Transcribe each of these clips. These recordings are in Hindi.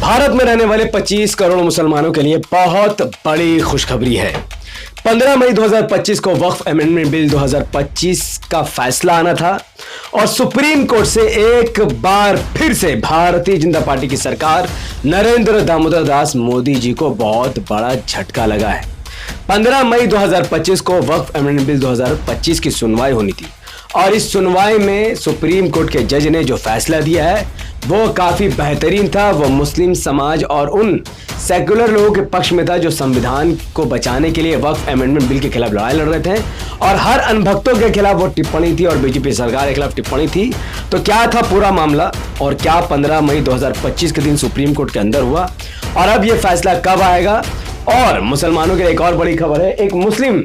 भारत में रहने वाले 25 करोड़ मुसलमानों के लिए बहुत बड़ी खुशखबरी है। 15 मई 2025 को वक्फ अमेंडमेंट बिल 2025 का फैसला आना था और सुप्रीम कोर्ट से एक बार फिर से भारतीय जनता पार्टी की सरकार नरेंद्र दामोदर दास मोदी जी को बहुत बड़ा झटका लगा है। 15 मई 2025 को वक्फ अमेंडमेंट बिल 2025 की सुनवाई होनी थी और इस सुनवाई में सुप्रीम कोर्ट के जज ने जो फैसला दिया है वो काफी बेहतरीन था। वो मुस्लिम समाज और उन सेकुलर लोगों के पक्ष में था जो संविधान को बचाने के लिए वक्फ अमेंडमेंट बिल के खिलाफ लड़ाई लड़ रहे थे और हर अनभक्तों के खिलाफ वो टिप्पणी थी और बीजेपी सरकार के खिलाफ टिप्पणी थी। तो क्या था पूरा मामला और क्या 15 मई 2025 के दिन सुप्रीम कोर्ट के अंदर हुआ और अब ये फैसला कब आएगा। और मुसलमानों के लिए एक और बड़ी खबर है, एक मुस्लिम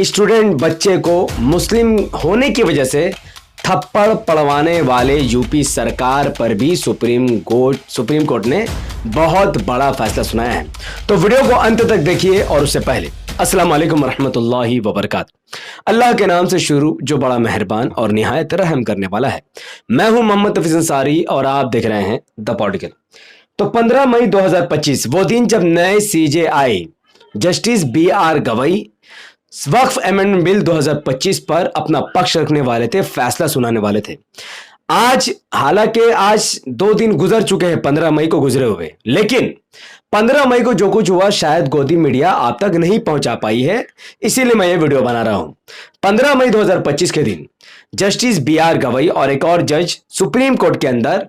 स्टूडेंट बच्चे को मुस्लिम होने की वजह से थप्पड़ पड़वाने वाले यूपी सरकार पर भी सुप्रीम कोर्ट ने बहुत बड़ा फैसला सुनाया है। तो वीडियो को अंत तक देखिए और उससे पहले अस्सलाम वालेकुम रहमतुल्लाहि व बरकातुहू। अल्लाह के नाम से शुरू जो बड़ा मेहरबान और निहायत रहम करने वाला है। मैं हूं मोहम्मद तफीज अंसारी और आप देख रहे हैं द पॉलिटिकल। तो 15 मई 2025 वो दिन जब नए सीजेआई जस्टिस BR गवई वक्फ अमेंडमेंट बिल 2025 पर अपना पक्ष रखने वाले थे, फैसला सुनाने वाले थे। हालांकि आज 2 दिन गुजर चुके हैं 15 मई को गुजरे हुए, लेकिन 15 मई को जो कुछ हुआ शायद गोदी मीडिया आप तक नहीं पहुंचा पाई है, इसीलिए मैं ये वीडियो बना रहा हूं। 15 मई 2025 के दिन जस्टिस BR गवई और एक और जज सुप्रीम कोर्ट के अंदर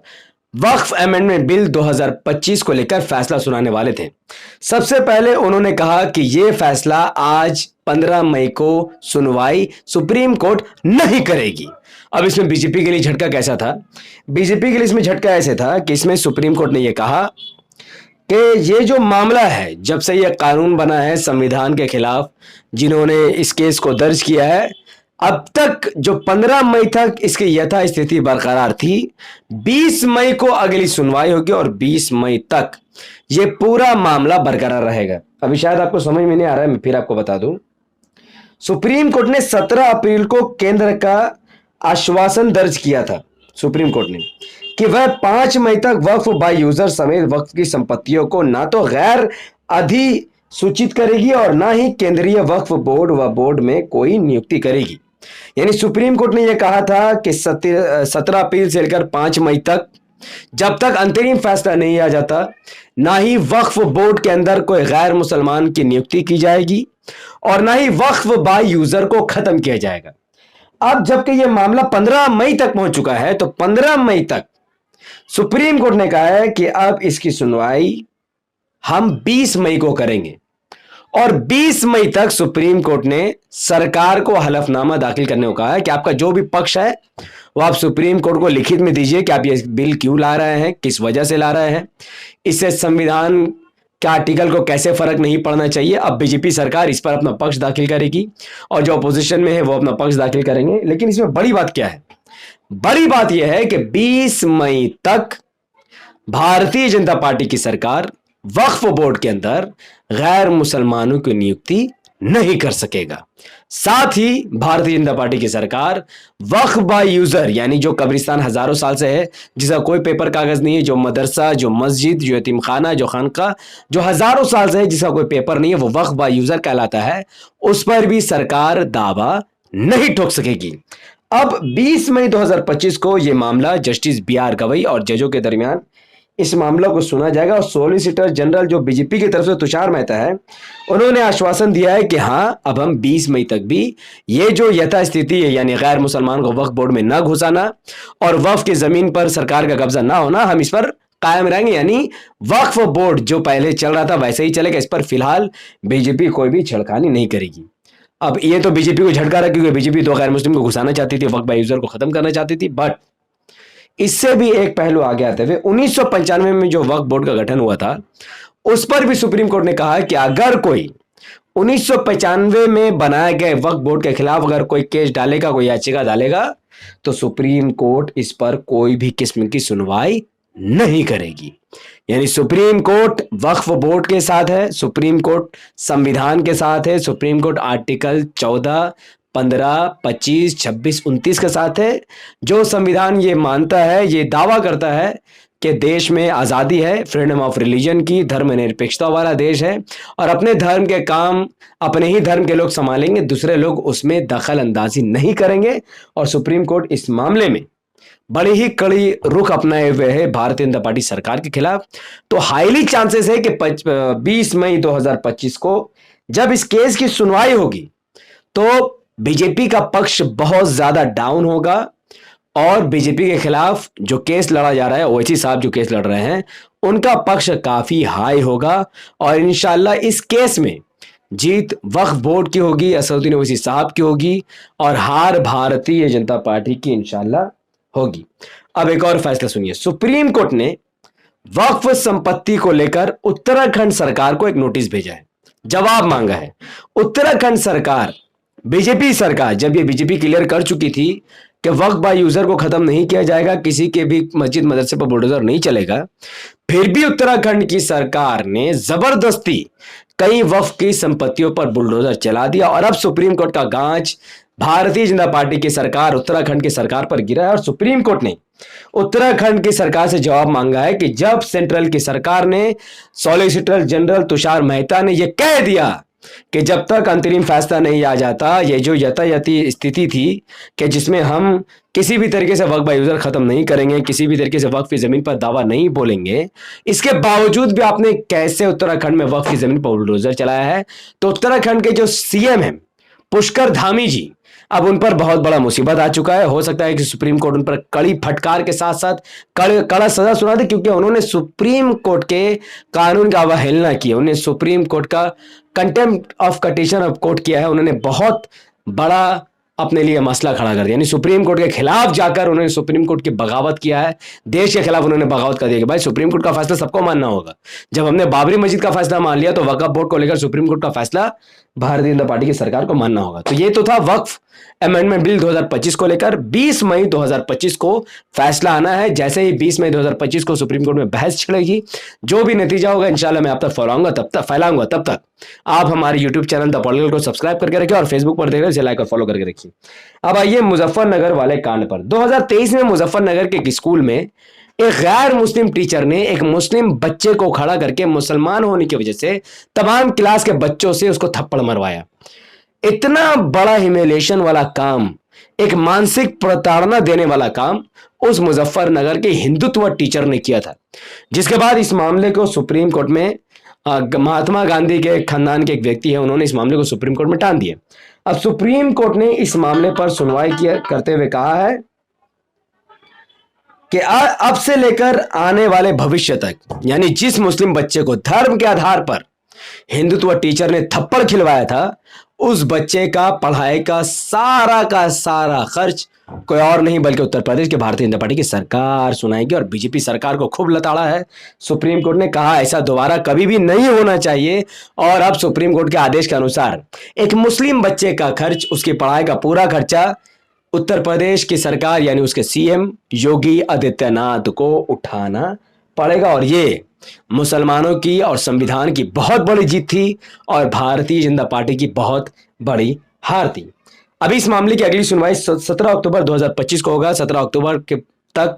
वक्फ अमेंडमेंट बिल 2025 को लेकर फैसला सुनाने वाले थे। सबसे पहले उन्होंने कहा कि यह फैसला आज 15 मई को सुनवाई सुप्रीम कोर्ट नहीं करेगी। अब इसमें बीजेपी के लिए झटका कैसा था? बीजेपी के लिए इसमें झटका ऐसे था कि इसमें सुप्रीम कोर्ट ने यह कहा कि ये जो मामला है, जब से यह कानून बना है संविधान के खिलाफ जिन्होंने इस केस को दर्ज किया है, अब तक जो 15 मई तक इसकी यथास्थिति बरकरार थी। 20 मई को अगली सुनवाई होगी और 20 मई तक ये पूरा मामला बरकरार रहेगा। अभी शायद आपको समझ में नहीं आ रहा है, मैं फिर आपको बता दूं। सुप्रीम कोर्ट ने 17 अप्रैल को केंद्र का आश्वासन दर्ज किया था सुप्रीम कोर्ट ने कि वह 5 मई तक वक्फ बाय यूजर समेत वक्फ की संपत्तियों को ना तो गैर अधिसूचित करेगी और ना ही केंद्रीय वक्फ बोर्ड व बोर्ड में कोई नियुक्ति करेगी। यानी सुप्रीम कोर्ट ने यह कहा था कि 17 अप्रैल से लेकर 5 मई तक जब तक अंतरिम फैसला नहीं आ जाता, ना ही वक्फ बोर्ड के अंदर कोई गैर मुसलमान की नियुक्ति की जाएगी और ना ही वक्फ बाय यूजर को खत्म किया जाएगा। अब जबकि यह मामला 15 मई तक पहुंच चुका है, तो 15 मई तक सुप्रीम कोर्ट ने कहा है कि अब इसकी सुनवाई हम 20 मई को करेंगे और 20 मई तक सुप्रीम कोर्ट ने सरकार को हलफनामा दाखिल करने को कहा है कि आपका जो भी पक्ष है वो आप सुप्रीम कोर्ट को लिखित में दीजिए कि आप ये बिल क्यों ला रहे हैं, किस वजह से ला रहे हैं, इससे संविधान के आर्टिकल को कैसे फर्क नहीं पड़ना चाहिए। अब बीजेपी सरकार इस पर अपना पक्ष दाखिल करेगी और जो अपोजिशन में है वो अपना पक्ष दाखिल करेंगे। लेकिन इसमें बड़ी बात क्या है? बड़ी बात यह है कि 20 मई तक भारतीय जनता पार्टी की सरकार वक्फ बोर्ड के अंदर गैर मुसलमानों की नियुक्ति नहीं कर सकेगा। साथ ही भारतीय जनता पार्टी की सरकार वक्फ बाय यूजर यानी जो कब्रिस्तान हजारों साल से है, जिसका कोई पेपर कागज नहीं है, जो मदरसा, जो मस्जिद, जो यतीमखाना, जो खानका, जो हजारों साल से है, जिसका कोई पेपर नहीं है, वो वक्फ बाय यूजर कहलाता है, उस पर भी सरकार दावा नहीं ठोक सकेगी। अब 20 मई 2025 को यह मामला जस्टिस BR गवई और जजों के दरमियान इस मामला को सुना जाएगा और सॉलिसिटर जनरल जो बीजेपी की तरफ से तुषार मेहता है, उन्होंने आश्वासन दिया है कि हाँ, अब हम 20 मई तक भी ये जो यथास्थिति है यानी गैर मुसलमान को वक्फ बोर्ड में न घुसाना और वक्फ की जमीन पर सरकार का कब्जा ना होना, हम इस पर कायम रहेंगे। यानी वक्फ बोर्ड जो पहले चल रहा था वैसे ही चलेगा। इस पर फिलहाल बीजेपी कोई भी छेड़खानी नहीं करेगी। अब ये तो बीजेपी को झटका रहा क्योंकि बीजेपी तो गैर मुस्लिम को घुसाना चाहती थी, वक्फ बाय यूजर को खत्म करना चाहती थी। बट इससे भी एक पहलू आगे आते हुए 1995 में जो वक्फ बोर्ड का गठन हुआ था उस पर भी सुप्रीम कोर्ट ने कहा कि अगर कोई 1995 में बनाए गए वक्फ बोर्ड के खिलाफ अगर कोई केस डालेगा, कोई याचिका डालेगा, तो सुप्रीम कोर्ट इस पर कोई भी किस्म की सुनवाई नहीं करेगी। यानी सुप्रीम कोर्ट वक्फ बोर्ड के साथ है, सुप्रीम कोर्ट संविधान के साथ है, सुप्रीम कोर्ट आर्टिकल 14, 15, 25, 26, 29 के साथ है। जो संविधान ये मानता है, ये दावा करता है कि देश में आज़ादी है, फ्रीडम ऑफ रिलीजन की, धर्मनिरपेक्षता वाला देश है और अपने धर्म के काम अपने ही धर्म के लोग संभालेंगे, दूसरे लोग उसमें दखल अंदाजी नहीं करेंगे। और सुप्रीम कोर्ट इस मामले में बड़ी ही कड़ी रुख अपनाए हुए है भारतीय जनता पार्टी सरकार के खिलाफ। तो हाईली चांसेस है कि 20 मई 2025 को जब इस केस की सुनवाई होगी तो बीजेपी का पक्ष बहुत ज्यादा डाउन होगा और बीजेपी के खिलाफ जो केस लड़ा जा रहा है, ओवैसी साहब जो केस लड़ रहे हैं, उनका पक्ष काफी हाई होगा और इंशाल्लाह इस केस में जीत वक्फ बोर्ड की होगी, असदुद्दीन ओवैसी साहब की होगी और हार भारतीय जनता पार्टी की इंशाल्लाह होगी। अब एक और फैसला सुनिए। सुप्रीम कोर्ट ने वक्फ संपत्ति को लेकर उत्तराखंड सरकार को एक नोटिस भेजा है, जवाब मांगा है। उत्तराखंड सरकार, बीजेपी सरकार, जब ये बीजेपी क्लियर कर चुकी थी कि वक्फ बाय यूजर को खत्म नहीं किया जाएगा, किसी के भी मस्जिद मदरसे पर बुलडोजर नहीं चलेगा, फिर भी उत्तराखंड की सरकार ने जबरदस्ती कई वक्फ की संपत्तियों पर बुलडोजर चला दिया और अब सुप्रीम कोर्ट का गांच भारतीय जनता पार्टी की सरकार उत्तराखंड की सरकार पर गिरा है। और सुप्रीम कोर्ट ने उत्तराखंड की सरकार से जवाब मांगा है कि जब सेंट्रल की सरकार ने, सॉलिसिटर जनरल तुषार मेहता ने यह कह दिया कि जब तक अंतरिम फैसला नहीं आ जाता, ये जो यथायथी स्थिति थी कि जिसमें हम किसी भी तरीके से वक्फ बाय यूजर खत्म नहीं करेंगे, किसी भी तरीके से वक्फ की जमीन पर दावा नहीं बोलेंगे, इसके बावजूद भी आपने कैसे उत्तराखंड में वक्फ की जमीन पर बुलडोजर चलाया है। तो उत्तराखंड के जो सीएम हैं पुष्कर धामी जी, अब उन पर बहुत बड़ा मुसीबत आ चुका है। हो सकता है कि सुप्रीम कोर्ट उन पर कड़ी फटकार के साथ साथ कड़ा सजा सुना दे, क्योंकि उन्होंने सुप्रीम कोर्ट के कानून का अवहेलना किया, उन्होंने सुप्रीम कोर्ट का कंटेम्प्ट ऑफ कटिशन ऑफ कोर्ट किया है। उन्होंने बहुत बड़ा अपने लिए मसला खड़ा कर दिया, यानी सुप्रीम कोर्ट के खिलाफ जाकर उन्होंने सुप्रीम कोर्ट की बगावत किया है, देश के खिलाफ उन्होंने बगावत कर दिया कि भाई सुप्रीम कोर्ट का फैसला सबको मानना होगा। जब हमने बाबरी मस्जिद का फैसला मान लिया तो वक्फ बोर्ड को लेकर सुप्रीम कोर्ट का फैसला भारतीय जनता पार्टी की सरकार को मानना होगा। तो ये तो था वक्फ अमेंडमेंट बिल 2025 को लेकर। 20 मई 2025 को फैसला आना है। जैसे ही 20 मई 2025 को सुप्रीम कोर्ट में बहस छिड़ेगी, जो भी नतीजा होगा इंशाल्लाह मैं आप तक फैलाऊंगा। तब तक आप हमारे यूट्यूब चैनल द पॉलिटिकल को सब्सक्राइब करके रखिए और फेसबुक पर देख रहे हैं लाइक और फॉलो करके रखिए। अब आइए मुजफ्फरनगर वाले कांड पर। 2023 में मुजफ्फरनगर के एक स्कूल में एक गैर मुस्लिम टीचर ने एक मुस्लिम बच्चे को खड़ा करके मुसलमान होने की वजह से तमाम क्लास के बच्चों से उसको थप्पड़ मरवाया। इतना बड़ा ह्यूमिलिएशन वाला काम, एक मानसिक प्रताड़ना देने वाला काम उस मुजफ्फरनगर के हिंदुत्व टीचर ने किया था, जिसके बाद इस मामले को सुप्रीम कोर्ट में महात्मा गांधी के खानदान के एक व्यक्ति है, उन्होंने इस मामले को सुप्रीम कोर्ट में टान दिया। अब सुप्रीम कोर्ट ने इस मामले पर सुनवाई करते हुए कहा है कि अब से लेकर आने वाले भविष्य तक, यानी जिस मुस्लिम बच्चे को धर्म के आधार पर हिंदुत्व टीचर ने थप्पड़ खिलवाया था, उस बच्चे का पढ़ाई का सारा खर्च कोई और नहीं बल्कि उत्तर प्रदेश के भारतीय जनता पार्टी की सरकार सुनाएगी। और बीजेपी सरकार को खूब लताड़ा है। सुप्रीम कोर्ट ने कहा ऐसा दोबारा कभी भी नहीं होना चाहिए और अब सुप्रीम कोर्ट के आदेश के अनुसार एक मुस्लिम बच्चे का खर्च, उसकी पढ़ाई का पूरा खर्चा उत्तर प्रदेश की सरकार यानी उसके सीएम योगी आदित्यनाथ को उठाना पड़ेगा। और ये मुसलमानों की और संविधान की बहुत बड़ी जीत थी और भारतीय जनता पार्टी की बहुत बड़ी हार थी। अभी इस मामले की अगली सुनवाई 17 अक्टूबर 2025 को होगा। 17 अक्टूबर के तक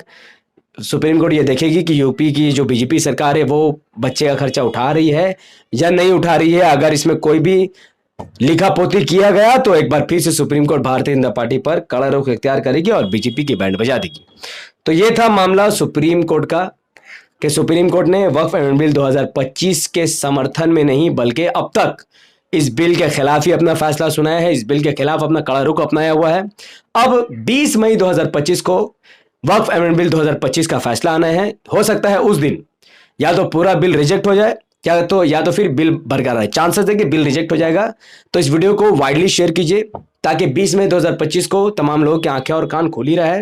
सुप्रीम कोर्ट ये देखेगी कि यूपी की जो बीजेपी सरकार है वो बच्चे का खर्चा उठा रही है या नहीं उठा रही है। अगर इसमें कोई भी लिखा पोती किया गया तो एक बार फिर से supreme court Bharatiya Janata party पर कड़ा रुख इख्तियार करेगी और बीजेपी की बैंड बजा देगी। तो ये था मामला सुप्रीम कोर्ट का कि सुप्रीम कोर्ट ने वक्फ अमेंडमेंट बिल 2025 के समर्थन में नहीं बल्कि अब तक इस बिल के खिलाफ ही अपना फैसला सुनाया है, इस बिल के खिलाफ अपना कड़ा रुख अपनाया हुआ है। अब 20 मई 2025 को वक्फ अमेंडमेंट बिल 2025 का फैसला आना है। हो सकता है उस दिन या तो पूरा बिल रिजेक्ट हो जाए या तो फिर बिल बरकरार है। चांसेस है कि बिल रिजेक्ट हो जाएगा। तो इस वीडियो को वाइडली शेयर कीजिए ताकि 20 मई 2025 को तमाम लोगों की आंखें और कान खुली रहे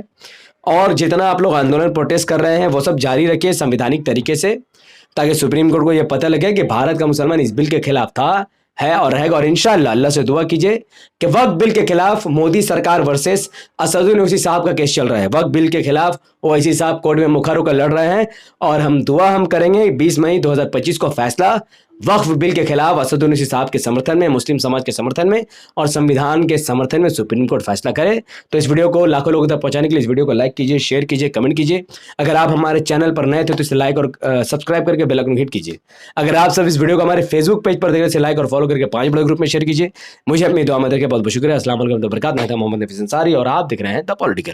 और जितना आप लोग आंदोलन प्रोटेस्ट कर रहे हैं वो सब जारी रखिए संवैधानिक तरीके से, ताकि सुप्रीम कोर्ट को यह पता लगे कि भारत का मुसलमान इस बिल के खिलाफ था, है और रहेगा। और इंशाअल्लाह अल्लाह से दुआ कीजिए कि वक्फ बिल के खिलाफ मोदी सरकार वर्सेस असदुद्दीन ओवैसी साहब का केस चल रहा है। वक्फ बिल के खिलाफ ओवैसी साहब कोर्ट में मुखर होकर लड़ रहे हैं और हम दुआ करेंगे 20 मई 2025 को फैसला वक्फ बिल के खिलाफ असदुद्दीन साहब के समर्थन में, मुस्लिम समाज के समर्थन में और संविधान के समर्थन में सुप्रीम कोर्ट फैसला करे। तो इस वीडियो को लाखों लोगों तक पहुंचाने के लिए इस वीडियो को लाइक कीजिए, शेयर कीजिए, कमेंट कीजिए। अगर आप हमारे चैनल पर नए थे तो इसे लाइक और सब्सक्राइब करके बेल आइकन हिट कीजिए। अगर आप सब इस वीडियो को हमारे फेसबुक पेज पर देख रहे हैं, लाइक और फॉलो करके 5 बड़े ग्रुप में शेयर कीजिए। मुझे अपनी दुआ में देखें, बहुत बहुत शुक्रिया। अस्सलाम वालेकुम, बरकात। मैं था मोहम्मद नफीस अंसारी और आप देख रहे हैं द पॉलिटिकल।